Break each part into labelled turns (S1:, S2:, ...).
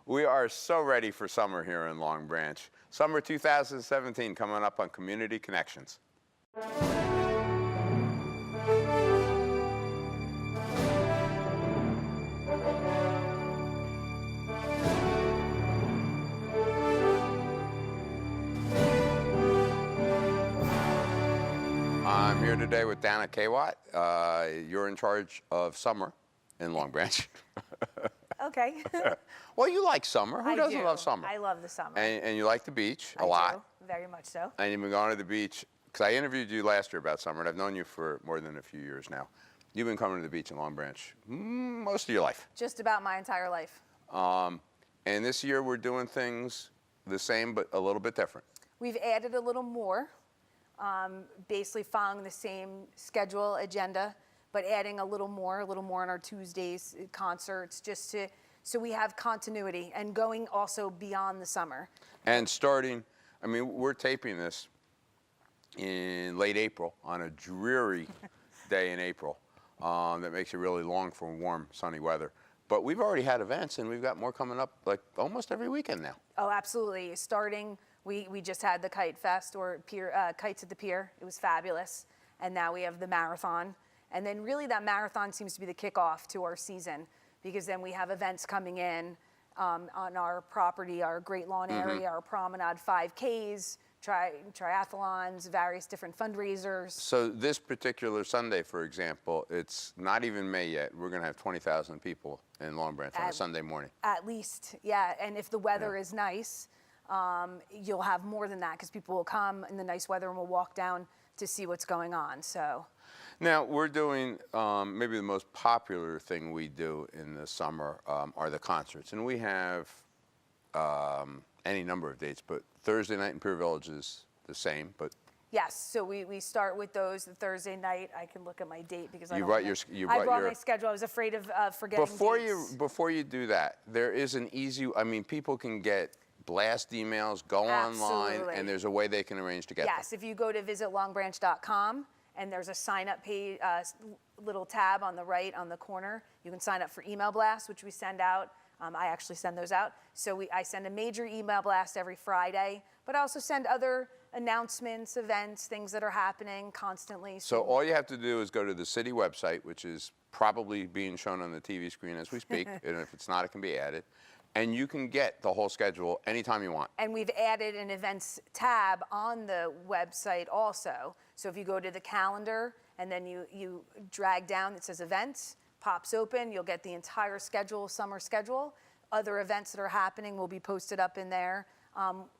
S1: We are so ready for summer here in Long Branch. Summer 2017 coming up on Community Connections. I'm here today with Danna Kawut. You're in charge of summer in Long Branch.
S2: Okay.
S1: Well, you like summer. Who doesn't love summer?
S2: I love the summer.
S1: And you like the beach a
S2: I
S1: lot.
S2: do, very much so.
S1: And you've been going to the beach, because I interviewed you last year about summer, and I've known you for more than a few years now. You've been coming to the beach in Long Branch most of your life.
S2: Just about my entire life.
S1: And this year we're doing things the same, but a little bit different.
S2: We've added a little more, basically following the same schedule, agenda, but adding a little more on our Tuesdays concerts, just to, so we have continuity and going also beyond the summer.
S1: And starting, I mean, we're taping this in late April on a dreary day in April that makes you really long for warm, sunny weather. But we've already had events, and we've got more coming up like almost every weekend now. Oh,
S2: absolutely. Starting, we just had the Kite Fest, or pier, Kites at the Pier. It was fabulous. And now we have the marathon. And then really that marathon seems to be the kickoff to our season, because then we have events coming in on our property, our Great Lawn area, our promenade 5Ks, triathlons, various different fundraisers.
S1: So this particular Sunday, for example, it's not even May yet. We're going to have 20,000 people in Long Branch on a Sunday morning.
S2: At least, yeah. And if the weather is nice, you'll have more than that, because people will come in the nice weather and will walk down to see what's going on. So.
S1: Now, we're doing, maybe the most popular thing we do in the summer are the concerts. And we have any number of dates, but Thursday night in Pier Village is the same, but...
S2: Yes, so we start with those the Thursday night. I can look at my date because I
S1: brought
S2: my schedule. I was afraid of forgetting dates.
S1: Before you do that, there is an easy, I mean, people can get blast emails, go online, and there's a way they can arrange to get them.
S2: Yes, if you go to visitlongbranch.com, and there's a sign-up page, little tab on the right on the corner. You can sign up for email blasts, which we send out. I actually send those out. So I send a major email blast every Friday, but I also send other announcements, events, things that are happening constantly.
S1: So all you have to do is go to the city website, which is probably being shown on the TV screen as we speak, and if it's not, it can be added. And you can get the whole schedule anytime you want.
S2: And we've added an events tab on the website also. So if you go to the calendar and then you drag down, it says events, pops open, you'll get the entire schedule, summer schedule. Other events that are happening will be posted up in there.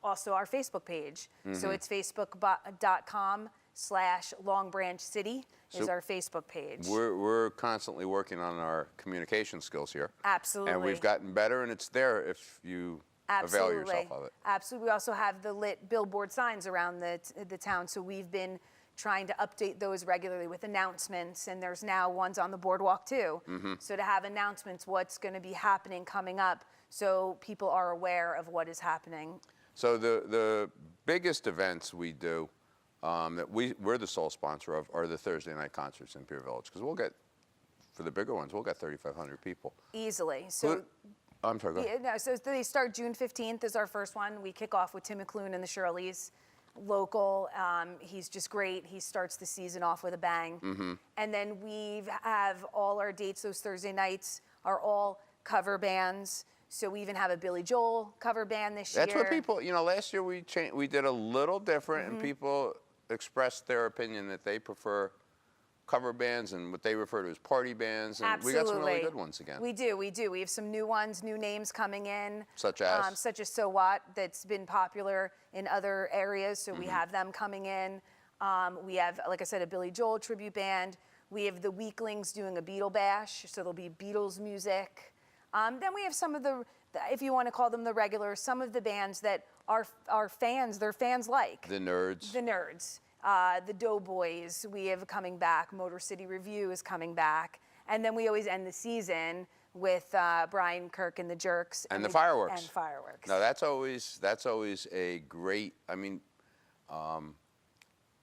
S2: Also our Facebook page. So it's facebook.com/LongBranchCity is our Facebook page.
S1: We're constantly working on our communication skills here.
S2: Absolutely.
S1: And we've gotten better, and it's there if you avail yourself of it.
S2: Absolutely. We also have the lit billboard signs around the town, so we've been trying to update those regularly with announcements, and there's now ones on the boardwalk too. So to have announcements, what's going to be happening coming up, so people are aware of what is happening.
S1: So the biggest events we do that we're the sole sponsor of are the Thursday night concerts in Pier Village, because we'll get, for the bigger ones, we'll get 3,500 people.
S2: Easily. So.
S1: I'm sorry, go ahead.
S2: No, so they start June 15th is our first one. We kick off with Tim McClune and the Shirleys, local. He's just great. He starts the season off with a bang. And then we have all our dates, those Thursday nights, are all cover bands. So we even have a Billy Joel cover band this year.
S1: That's what people, you know, last year we did a little different, and people expressed their opinion that they prefer cover bands and what they refer to as party bands, and we got some really good ones again.
S2: We do. We have some new ones, new names coming in.
S1: Such as?
S2: Such as So What, that's been popular in other areas, so we have them coming in. We have, like I said, a Billy Joel tribute band. We have the Weaklings doing a Beatle bash, so there'll be Beatles music. Then we have some of the, if you want to call them the regulars, some of the bands that our fans, their fans like.
S1: The Nerds.
S2: The Nerds. The Doughboys, we have coming back. Motor City Review is coming back. And then we always end the season with Brian Kirk and the Jerks.
S1: And the Fireworks.
S2: And Fireworks.
S1: Now that's always a great, I mean,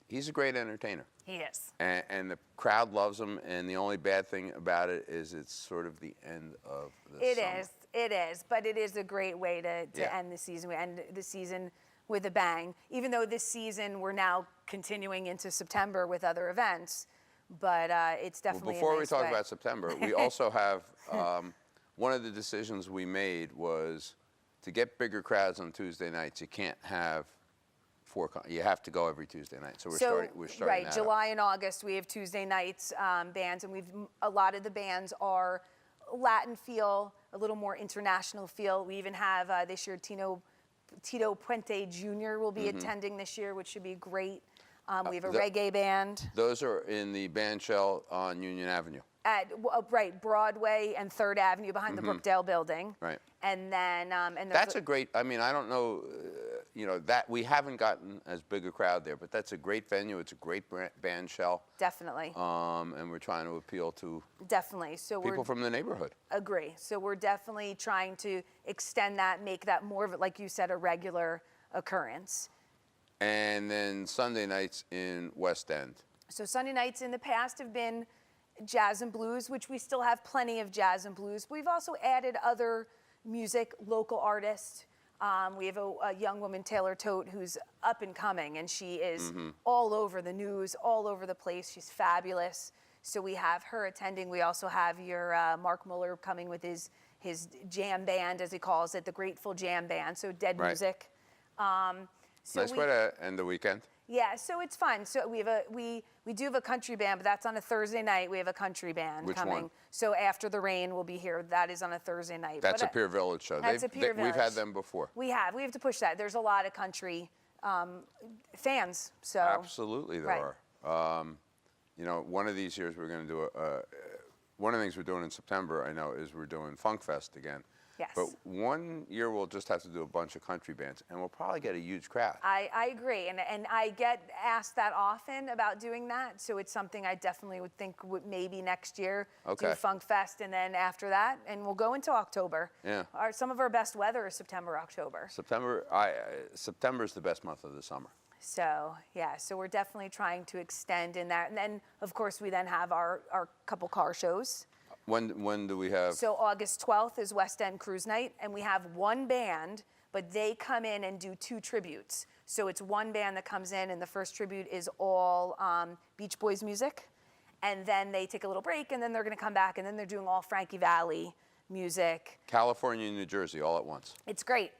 S1: he's a great entertainer.
S2: He is.
S1: And the crowd loves him, and the only bad thing about it is it's sort of the end of the summer.
S2: It is, but it is a great way to end the season. We end the season with a bang, even though this season we're now continuing into September with other events, but it's definitely
S1: Before
S2: a nice
S1: we talk
S2: way.
S1: about September, we also have, one of the decisions we made was to get bigger crowds on Tuesday nights. You can't have you have to go every Tuesday night. So we're starting
S2: right,
S1: that
S2: July
S1: up.
S2: and August we have Tuesday nights bands, and a lot of the bands are Latin feel, a little more international feel. We even have this year Tito Puente Jr. will be attending this year, which should be great. We have a reggae band.
S1: Those are in the band shell on Union Avenue.
S2: Right, Broadway and 3rd Avenue behind the Brookdale building.
S1: Right.
S2: And then
S1: That's a great, I mean, I don't know, that we haven't gotten as big a crowd there, but that's a great venue. It's a great band shell.
S2: Definitely.
S1: And we're trying to appeal to
S2: Definitely. So
S1: people from the neighborhood.
S2: Agree. So we're definitely trying to extend that, make that more of, like you said, a regular occurrence.
S1: And then Sunday nights in West End.
S2: So Sunday nights in the past have been jazz and blues, which we still have plenty of jazz and blues. But we've also added other music, local artists. We have a young woman, Taylor Tote, who's up and coming, and she is all over the news, all over the place. She's fabulous. So we have her attending. We also have your Mark Muller coming with his jam band, as he calls it, the Grateful Jam Band. So dead music.
S1: Nice way to end the weekend.
S2: Yeah, so it's fun. So we do have a country band, but that's on a Thursday night. We have a country band
S1: Which
S2: coming.
S1: one?
S2: So After the Rain will be here. That is on a Thursday night.
S1: That's a Pier Village show.
S2: That's a Pier
S1: We've
S2: Village.
S1: had them before.
S2: We have to push that. There's a lot of country fans. So
S1: Absolutely there are. One of these years we're going to do one of the things we're doing in September, I know, is we're doing Funk Fest again.
S2: Yes.
S1: But one year we'll just have to do a bunch of country bands, and we'll probably get a huge crowd.
S2: I agree, and I get asked that often about doing that, so it's something I definitely would think would maybe next year do Funk Fest, and then after that, and we'll go into October.
S1: Yeah.
S2: Some of our best weather is September, October.
S1: September's the best month of the summer.
S2: So yeah, so we're definitely trying to extend in that, and then of course we then have our couple car shows.
S1: When do we have?
S2: So August 12th is West End Cruise Night, and we have one band, but they come in and do 2 tributes. So it's one band that comes in, and the first tribute is all Beach Boys music, and then they take a little break, and then they're going to come back, and then they're doing all Frankie Valli music.
S1: California and New Jersey all at once.
S2: It's great.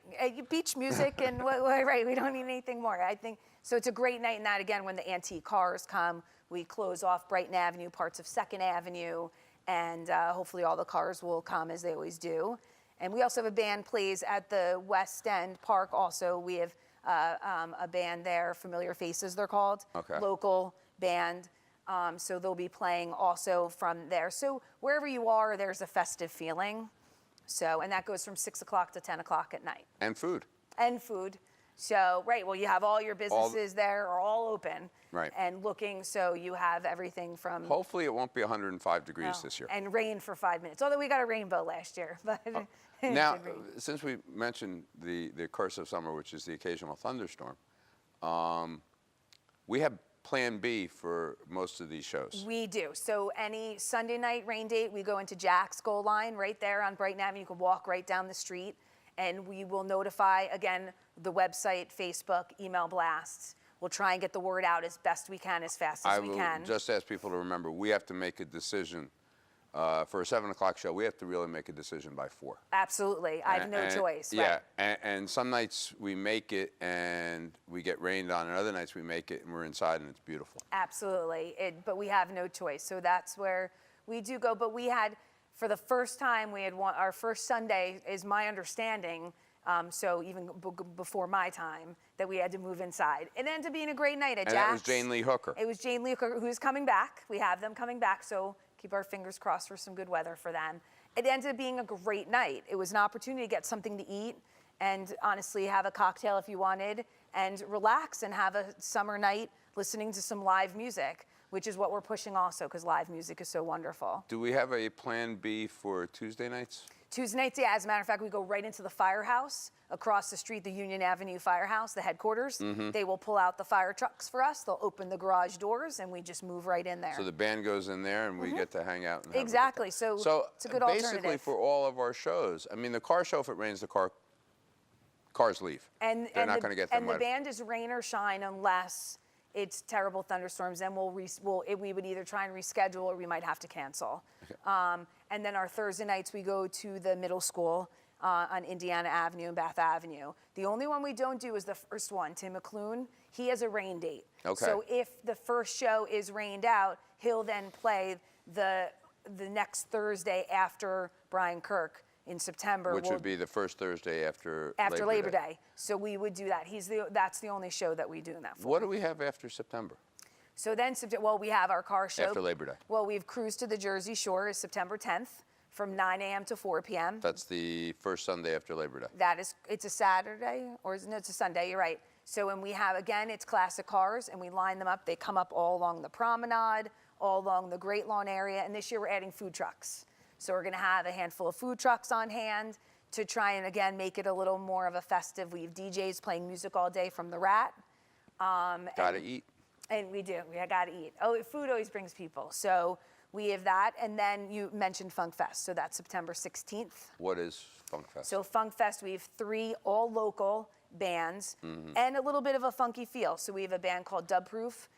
S2: Beach music, and right, we don't need anything more. I think so. It's a great night, and that again, when the antique cars come, we close off Brighton Avenue, parts of 2nd Avenue. And hopefully all the cars will come, as they always do. And we also have a band plays at the West End Park also. We have a band there, Familiar Faces they're called.
S1: Okay.
S2: Local band. So they'll be playing also from there. So wherever you are, there's a festive feeling. So, and that goes from 6 o'clock to 10 o'clock at night.
S1: And food.
S2: And food. So, right, well, you have all your businesses there are all open.
S1: Right.
S2: And looking, so you have everything from...
S1: Hopefully it won't be 105 degrees this year.
S2: And rain for 5 minutes. Although we got a rainbow last year. But
S1: Now, since we mentioned the curse of summer, which is the occasional thunderstorm, we have Plan B for most of these shows.
S2: We do. So any Sunday night rain date, we go into Jack's Goal Line right there on Brighton Avenue. You can walk right down the street, and we will notify, again, the website, Facebook, email blasts. We'll try and get the word out as best we can, as fast as we can.
S1: I will just ask people to remember, we have to make a decision. For a 7 o'clock show, we have to really make a decision by 4.
S2: Absolutely. I have no choice.
S1: Yeah,
S2: right?
S1: and some nights we make it and we get rained on, and other nights we make it and we're inside and it's beautiful.
S2: Absolutely. But we have no choice. So that's where we do go. But we had, for the first time, we had our first Sunday, is my understanding, so even before my time, that we had to move inside. It ended up being a great night at Jack's.
S1: And that was Jane Lee Hooker.
S2: It was Jane Lee Hooker, who's coming back. We have them coming back, so keep our fingers crossed for some good weather for them. It ended up being a great night. It was an opportunity to get something to eat and honestly have a cocktail if you wanted and relax and have a summer night listening to some live music, which is what we're pushing also because live music is so wonderful.
S1: Do we have a Plan B for Tuesday nights?
S2: Tuesday nights, yeah, as a matter of fact, we go right into the firehouse across the street, the Union Avenue Firehouse, the headquarters. They will pull out the fire trucks for us. They'll open the garage doors, and we just move right in there.
S1: So the band goes in there, and we get to hang out. And have a good
S2: Exactly.
S1: time.
S2: So it's a good
S1: basically,
S2: alternative.
S1: for all of our shows, I mean, the car show, if it rains, cars leave.
S2: And
S1: they're not going to get them
S2: And
S1: wet.
S2: the band is rain or shine unless it's terrible thunderstorms. Then we would either try and reschedule or we might have to cancel. And then our Thursday nights we go to the middle school on Indiana Avenue and Bath Avenue. The only one we don't do is the first one, Tim McClune. He has a rain date.
S1: Okay.
S2: So if the first show is rained out, he'll then play the next Thursday after Brian Kirk in September.
S1: Which would be the first Thursday after
S2: Labor Day. So we would do that. That's the only show that we do in that for.
S1: What do we have after September?
S2: So then, well, we have our car show.
S1: After Labor Day.
S2: Well, we've Cruised to the Jersey Shore is September 10th from 9 a.m. to 4 p.m.
S1: That's the first Sunday after Labor Day.
S2: It's a Saturday, no, it's a Sunday, you're right. So when we have, again, it's classic cars, and we line them up. They come up all along the promenade, all along the Great Lawn area, and this year we're adding food trucks. So we're gonna have a handful of food trucks on hand to try and, again, make it a little more of a festive. We have DJs playing music all day from the Rat.
S1: Gotta eat.
S2: And we do. We got to eat. Oh, food always brings people. So we have that. And then you mentioned Funk Fest. So that's September 16th.
S1: What is Funk Fest?
S2: So Funk Fest, we have 3 all local bands and a little bit of a funky feel. So we have a band called Dub Proof.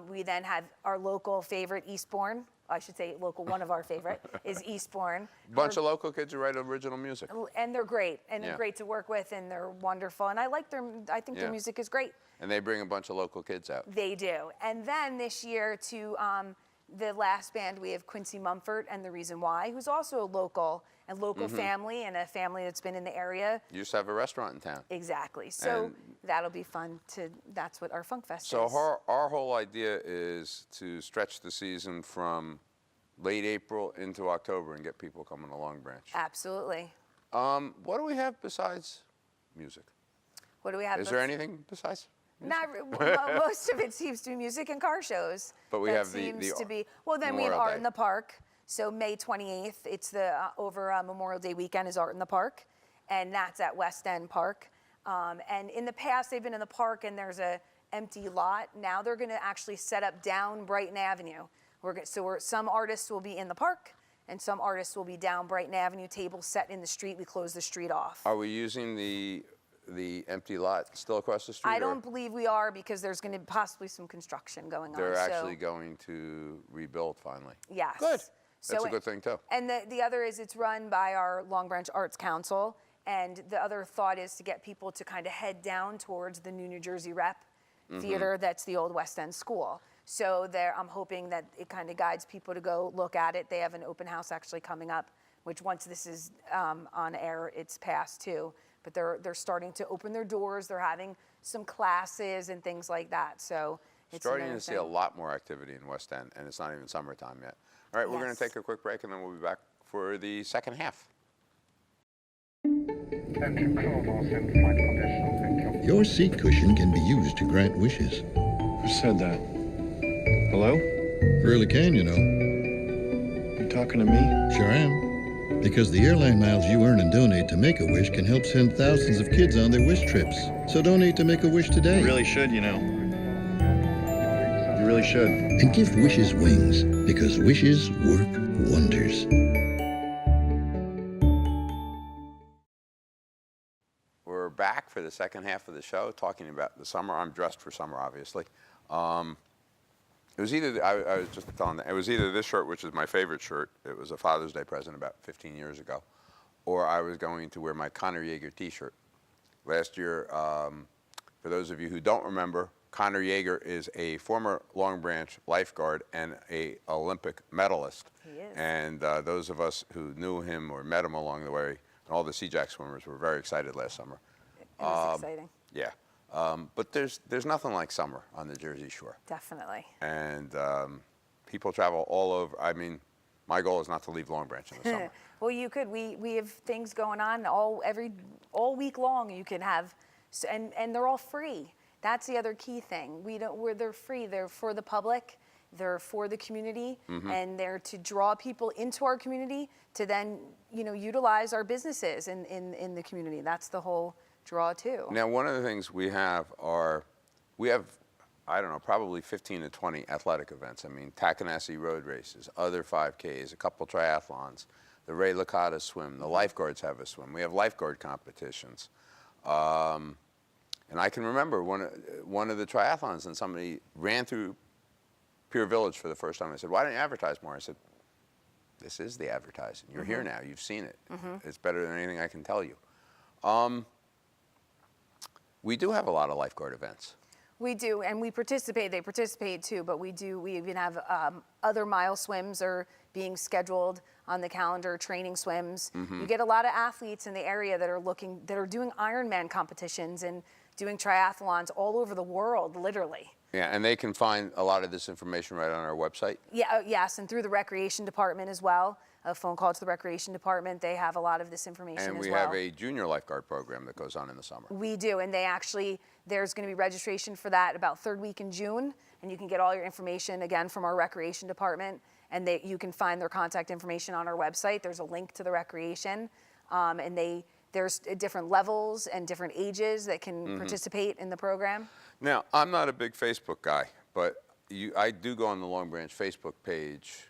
S2: We then have our local favorite, Eastbourne. I should say local, one of our favorite is Eastbourne.
S1: Bunch of local kids who write original music.
S2: And they're great. And they're great to work with. And they're wonderful. And I think their music is great.
S1: And they bring a bunch of local kids out.
S2: They do. And then this year to the last band, we have Quincy Mumford and The Reason Why, who's also a local family and a family that's been in the area.
S1: You used to have a restaurant in town.
S2: Exactly. So that'll be fun that's what our Funk Fest is.
S1: So our whole idea is to stretch the season from late April into October and get people coming to Long Branch.
S2: Absolutely.
S1: What do we have besides music?
S2: What do we have?
S1: Is there anything besides?
S2: Most of it seems to be music and car shows.
S1: But we
S2: that
S1: have the
S2: seems to be. Well, then we have
S1: Memorial
S2: Art
S1: Day.
S2: in the Park. So May 28th, it's the over Memorial Day weekend is Art in the Park, and that's at West End Park. And in the past, they've been in the park, and there's a empty lot. Now they're going to actually set up down Brighton Avenue. Some artists will be in the park, and some artists will be down Brighton Avenue. Tables set in the street. We close the street off.
S1: Are we using the empty lot still across the street?
S2: I don't believe we are because there's going to be possibly some construction going on.
S1: They're actually going to rebuild finally.
S2: Yes.
S1: Good. That's a good thing too.
S2: And the other is it's run by our Long Branch Arts Council. And the other thought is to get people to kind of head down towards the New Jersey Rep Theater. That's the old West End School. So I'm hoping that it kind of guides people to go look at it. They have an open house actually coming up, which once this is on air, it's past too. But they're starting to open their doors. They're having some classes and things like that. So it's
S1: starting to see a lot more activity in West End, and it's not even summertime yet. All right, we're going to take a quick break, and then we'll be back for the second half.
S3: Your seat cushion can be used to grant wishes.
S4: Who said that? Hello?
S3: Really can, you know.
S4: You talking to me?
S3: Sure am. Because the airline miles you earn and donate to Make-A-Wish can help send thousands of kids on their wish trips. So donate to Make-A-Wish today.
S4: You really should, you know. You really should.
S3: And give wishes wings, because wishes work wonders.
S1: We're back for the second half of the show, talking about the summer. I'm dressed for summer, obviously. It was either, I was just telling them, it was either this shirt, which is my favorite shirt. It was a Father's Day present about 15 years ago. Or I was going to wear my Connor Yeager t-shirt. Last year, for those of you who don't remember, Connor Yeager is a former Long Branch lifeguard and an Olympic medalist.
S2: He is.
S1: And those of us who knew him or met him along the way, and all the Sea-Jack swimmers were very excited last summer.
S2: It was exciting.
S1: Yeah. But there's nothing like summer on the Jersey Shore.
S2: Definitely.
S1: And people travel all over. I mean, my goal is not to leave Long Branch in the summer.
S2: Well, you could. We have things going on all week long. You can have, and they're all free. That's the other key thing. They're free. They're for the public. They're for the community, and they're to draw people into our community to then utilize our businesses in the community. That's the whole draw too.
S1: Now, one of the things we have, I don't know, probably 15 to 20 athletic events. I mean, Takanasi road races, other 5Ks, a couple triathlons, the Ray Licata swim, the lifeguards have a swim. We have lifeguard competitions. And I can remember one of the triathlons, and somebody ran through Pier Village for the first time. I said, "Why don't you advertise more?" I said, "This is the advertising. You're here now. You've seen it. It's better than anything I can tell you." We do have a lot of lifeguard events.
S2: We do, and we participate. They participate too, but we even have other mile swims are being scheduled on the calendar, training swims. You get a lot of athletes in the area that are doing Ironman competitions and doing triathlons all over the world, literally.
S1: Yeah, and they can find a lot of this information right on our website.
S2: Yeah, yes, and through the recreation department as well. A phone call to the recreation department. They have a lot of this information
S1: And
S2: as
S1: we
S2: well.
S1: have a junior lifeguard program that goes on in the summer.
S2: We do, and there's going to be registration for that about third week in June, and you can get all your information again from our recreation department, and you can find their contact information on our website. There's a link to the recreation, and there's different levels and different ages that can participate in the program.
S1: Now, I'm not a big Facebook guy, but I do go on the Long Branch Facebook page.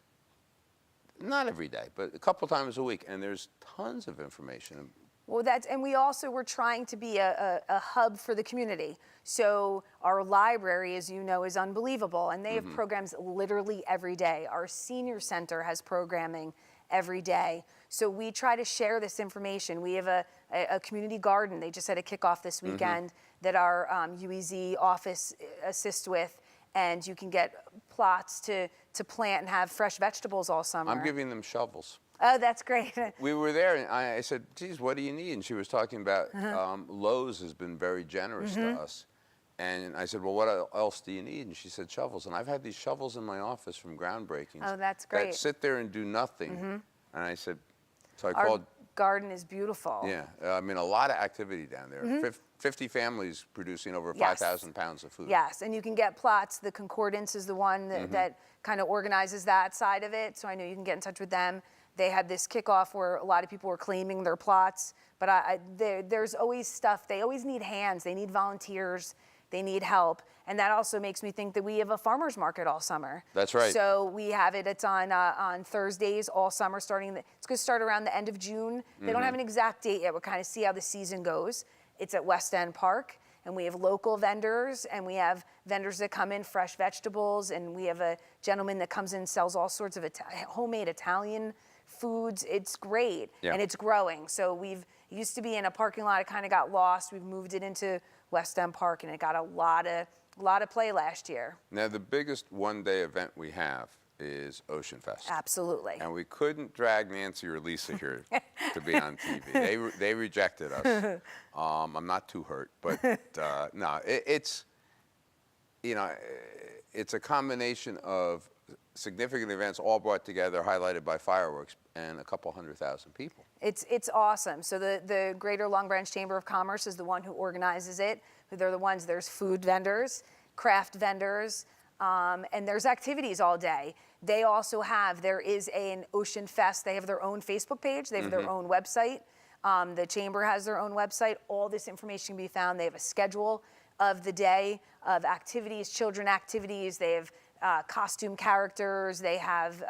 S1: Not every day, but a couple times a week, and there's tons of information.
S2: Well, and we're trying to be a hub for the community. So our library, as you know, is unbelievable, and they have programs literally every day. Our senior center has programming every day. So we try to share this information. We have a community garden. They just had a kickoff this weekend that our UEZ office assists with, and you can get plots to plant and have fresh vegetables all summer.
S1: I'm giving them shovels.
S2: Oh, that's great.
S1: We were there, and I said, "Geez, what do you need?" And she was talking about Lowe's has been very generous to us. And I said, "Well, what else do you need?" And she said, "Shovels." And I've had these shovels in my office from groundbreakings.
S2: Oh, that's great.
S1: That sit there and do nothing. And I said, so I
S2: Our
S1: called.
S2: garden is beautiful.
S1: Yeah, I mean, a lot of activity down there. 50 families producing over
S2: Yes.
S1: 5,000 pounds of food.
S2: Yes, and you can get plots. The Concordance is the one that kind of organizes that side of it. So I know you can get in touch with them. They had this kickoff where a lot of people were claiming their plots, but there's always stuff. They always need hands. They need volunteers. They need help. And that also makes me think that we have a farmer's market all summer.
S1: That's right.
S2: So we have it. It's on Thursdays all summer it's going to start around the end of June. They don't have an exact date yet. We'll kind of see how the season goes. It's at West End Park. And we have local vendors, and we have vendors that come in, fresh vegetables, and we have a gentleman that comes in and sells all sorts of homemade Italian foods. It's great,
S1: Yeah.
S2: and it's growing. So it used to be in a parking lot. It kind of got lost. We've moved it into West End Park, and it got a lot of play last year.
S1: Now, the biggest one-day event we have is Ocean Fest.
S2: Absolutely.
S1: And we couldn't drag Nancy or Lisa here to be on TV. They rejected us. I'm not too hurt, but no, it's a combination of significant events all brought together, highlighted by fireworks, and a couple 100,000 people.
S2: It's awesome. So the Greater Long Branch Chamber of Commerce is the one who organizes it. They're the ones. There's food vendors, craft vendors, and there's activities all day. They also there is an Ocean Fest. They have their own Facebook page. They have their own website. The chamber has their own website. All this information can be found. They have a schedule of the day of activities, children activities. They have costume characters. They have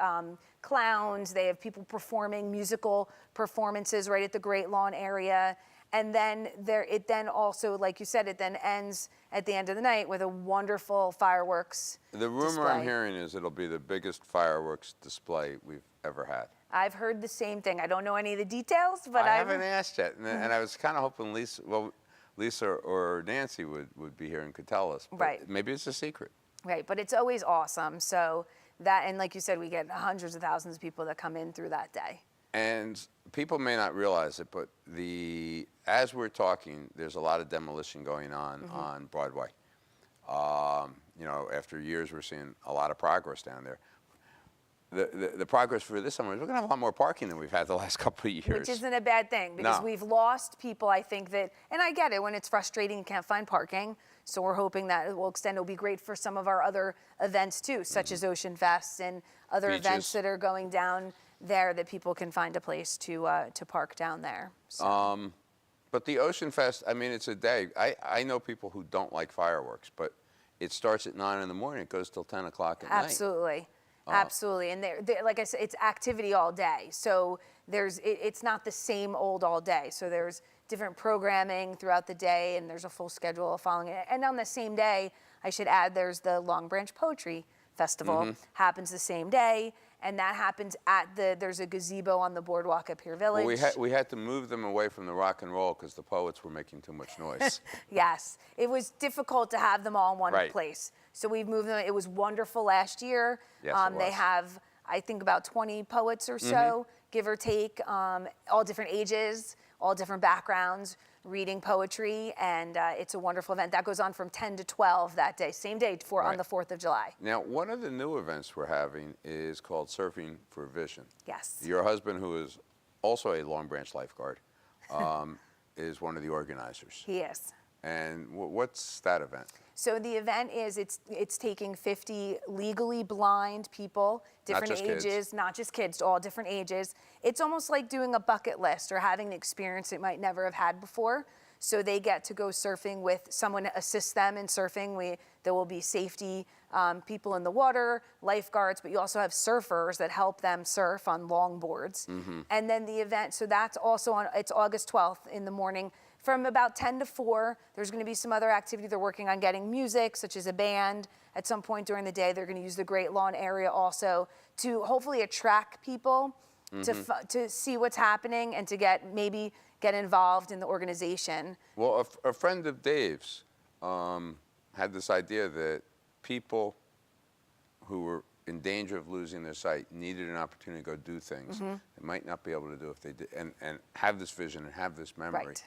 S2: clowns. They have people performing musical performances right at the Great Lawn area. And then it then also, like you said, it then ends at the end of the night with a wonderful fireworks
S1: The rumor
S2: display.
S1: I'm hearing is it'll be the biggest fireworks display we've ever had.
S2: I've heard the same thing. I don't know any of the details, but
S1: I haven't asked yet, and I was kind of hoping Lisa or Nancy would be here and could tell us. But
S2: Right.
S1: maybe it's a secret.
S2: Right, but it's always awesome. So and like you said, we get hundreds of thousands of people that come in through that day.
S1: And people may not realize it, but as we're talking, there's a lot of demolition going on Broadway. After years, we're seeing a lot of progress down there. The progress for this summer is we're going to have a lot more parking than we've had the last couple of years.
S2: Which isn't a bad thing because
S1: No.
S2: we've lost people, I think and I get it when it's frustrating and can't find parking. So we're hoping that it will extend. It'll be great for some of our other events too, such as Ocean Fest and other
S1: Beaches.
S2: events that are going down there that people can find a place to park down there. So.
S1: But the Ocean Fest, I mean, it's a day. I know people who don't like fireworks, but it starts at 9 in the morning. It goes till 10 o'clock at night.
S2: Absolutely. Absolutely. And they're, like I said, it's activity all day. So it's not the same old all day. So there's different programming throughout the day, and there's a full schedule following it. And on the same day, I should add, there's the Long Branch Poetry Festival. Happens the same day. And that happens there's a gazebo on the boardwalk at Pier Village.
S1: Well, we had to move them away from the rock and roll because the poets were making too much noise.
S2: Yes, it was difficult to have them all in one
S1: Right.
S2: place. So we've moved them. It was wonderful last year.
S1: Yes, it
S2: They
S1: was.
S2: have, I think, about 20 poets or so, give or take, all different ages, all different backgrounds, reading poetry, and it's a wonderful event. That goes on from 10 to 12 that day, same day on
S1: Right.
S2: the 4th of July.
S1: Now, one of the new events we're having is called Surfing for Vision.
S2: Yes.
S1: Your husband, who is also a Long Branch lifeguard, is one of the organizers.
S2: He is.
S1: And what's that event?
S2: So the event is it's taking 50 legally blind people, different
S1: just kids.
S2: ages, not just kids, all different ages. It's almost like doing a bucket list or having an experience they might never have had before. So they get to go surfing with someone to assist them in surfing. There will be safety people in the water, lifeguards, but you also have surfers that help them surf on longboards. And then the event, so that's also it's August 12th in the morning. From about 10 to 4, there's going to be some other activity. They're working on getting music, such as a band. At some point during the day, they're going to use the Great Lawn area also to hopefully attract people to see what's happening and to maybe get involved in the organization.
S1: Well, a friend of Dave's had this idea that people who were in danger of losing their sight needed an opportunity to go do things they might not be able to do if they did, and have this vision and have this memory.
S2: Right.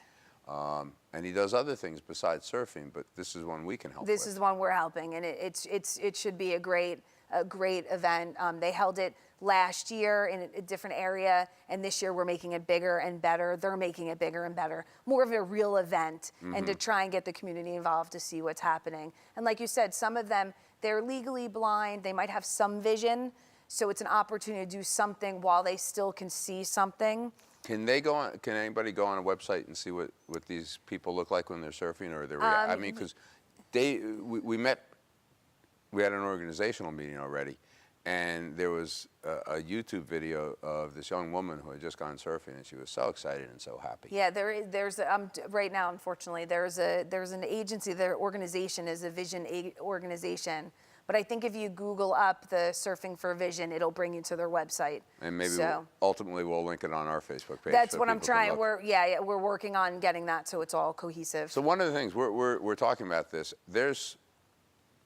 S1: And he does other things besides surfing, but this is one we can help
S2: This
S1: with.
S2: is the one we're helping, and it should be a great event. They held it last year in a different area, and this year we're making it bigger and better. They're making it bigger and better, more of a real event, and to try and get the community involved to see what's happening. And like you said, some of them, they're legally blind. They might have some vision, so it's an opportunity to do something while they still can see something.
S1: Can anybody go on a website and see what these people look like when they're surfing, or they're? I mean, because we had an organizational meeting already, and there was a YouTube video of this young woman who had just gone surfing, and she was so excited and so happy.
S2: Yeah, there's right now, unfortunately, there's an agency. Their organization is a vision organization. But I think if you Google up the Surfing for Vision, it'll bring you to their website.
S1: And maybe
S2: So
S1: ultimately we'll link it on our Facebook page.
S2: that's
S1: so
S2: what I'm
S1: people can
S2: trying.
S1: look.
S2: We're working on getting that so it's all cohesive.
S1: So one of the things we're talking about this. There's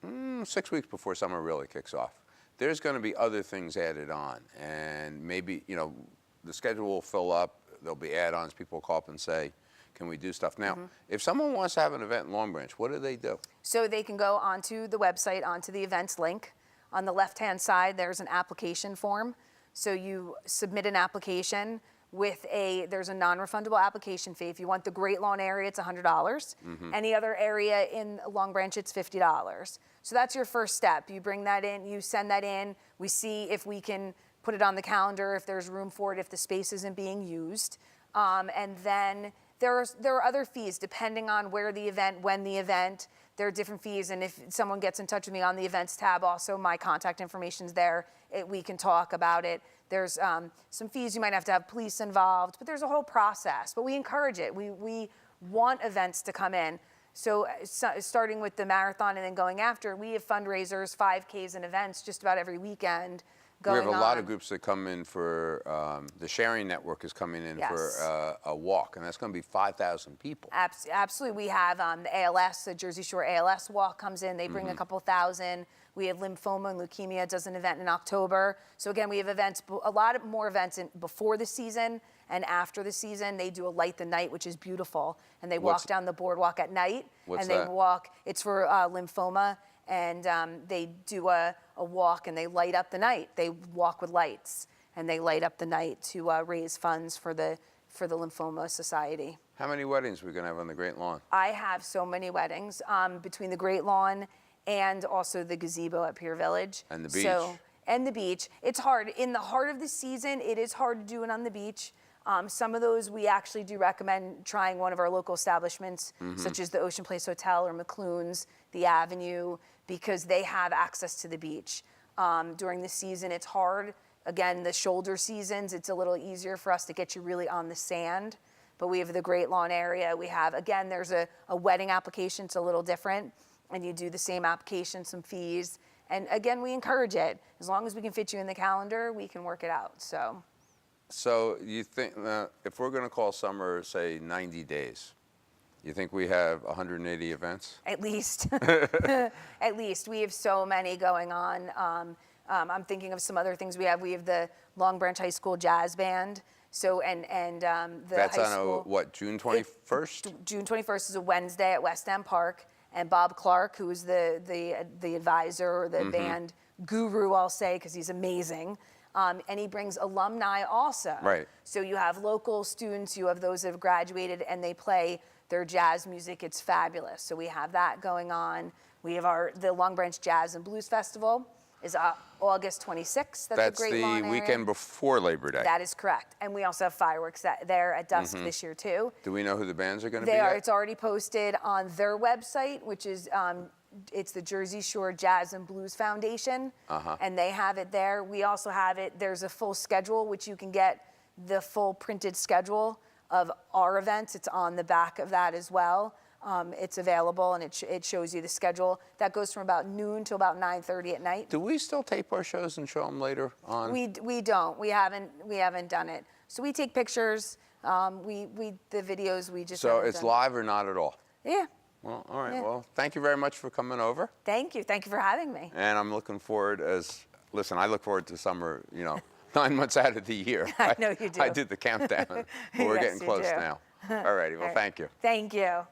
S1: 6 weeks before summer really kicks off. There's going to be other things added on, and maybe the schedule will fill up. There'll be add-ons. People will call up and say, "Can we do stuff now?" If someone wants to have an event in Long Branch, what do they do?
S2: So they can go onto the website, onto the events link. On the left-hand side, there's an application form. So you submit an application there's a non-refundable application fee. If you want the Great Lawn area, it's $100. Any other area in Long Branch, it's $50. So that's your first step. You bring that in, you send that in. We see if we can put it on the calendar, if there's room for it, if the space isn't being used. And then there are other fees depending on where the event, when the event. There are different fees, and if someone gets in touch with me on the events tab, also my contact information's there. We can talk about it. There's some fees. You might have to have police involved, but there's a whole process. But we encourage it. We want events to come in. So starting with the marathon and then going after, we have fundraisers, 5Ks and events just about every weekend.
S1: We have a lot of groups that come in for, the Sharing Network is coming in for a walk, and that's going to be 5,000 people.
S2: Absolutely. We have the ALS, the Jersey Shore ALS walk comes in. They bring a couple thousand. We have lymphoma and leukemia does an event in October. So again, we have events, a lot more events before the season and after the season. They do a light the night, which is beautiful, and they walk down the boardwalk at night.
S1: What's
S2: and they
S1: that?
S2: walk. It's for lymphoma. And they do a walk and they light up the night. They walk with lights and they light up the night to raise funds for the Lymphoma Society.
S1: How many weddings are we going to have on the Great Lawn?
S2: I have so many weddings between the Great Lawn and also the gazebo at Pier Village.
S1: And the beach.
S2: So, And the beach. It's hard. In the heart of the season, it is hard to do it on the beach. Some of those we actually do recommend trying one of our local establishments, such as the Ocean Place Hotel or McClune's, the Avenue, because they have access to the beach. During the season, it's hard. Again, the shoulder seasons, it's a little easier for us to get you really on the sand. But we have the Great Lawn area. We have, again, there's a wedding application. It's a little different. And you do the same application, some fees. And again, we encourage it. As long as we can fit you in the calendar, we can work it out.
S1: So you think if we're going to call summer, say 90 days, you think we have 180 events?
S2: At least. At least. We have so many going on. I'm thinking of some other things we have. We have the Long Branch High School Jazz Band. So, the
S1: That's
S2: high
S1: on
S2: school,
S1: what, June 21st?
S2: June 21st is a Wednesday at West End Park. And Bob Clark, who is the advisor or the band guru, I'll say, because he's amazing. And he brings alumni also.
S1: Right.
S2: So you have local students, you have those that have graduated, and they play their jazz music. It's fabulous. So we have that going on. We have the Long Branch Jazz and Blues Festival is August 26th.
S1: That's
S2: the Great
S1: the
S2: Lawn area.
S1: weekend before Labor Day.
S2: That is correct. And we also have fireworks there at dusk this year, too.
S1: Do we know who the bands are going to be?
S2: They are.
S1: yet?
S2: It's already posted on their website, which is it's the Jersey Shore Jazz and Blues Foundation, and they have it there. We also have it. There's a full schedule, which you can get the full printed schedule of our events. It's on the back of that as well. It's available, and it shows you the schedule. That goes from about noon to about 9:30 at night.
S1: Do we still tape our shows and show them later on?
S2: We don't. We haven't done it. So we take pictures. The videos we just.
S1: So
S2: haven't
S1: it's
S2: done.
S1: live or not at all?
S2: Yeah.
S1: Well, all right.
S2: Yeah.
S1: Well, thank you very much for coming over.
S2: Thank you. Thank you for having me.
S1: And I'm looking forward I look forward to summer, 9 months out of the year.
S2: I know you do.
S1: I did the countdown. But we're
S2: Yes,
S1: getting
S2: you
S1: close
S2: do.
S1: now. All righty. Well,
S2: All right.
S1: thank you.
S2: Thank you.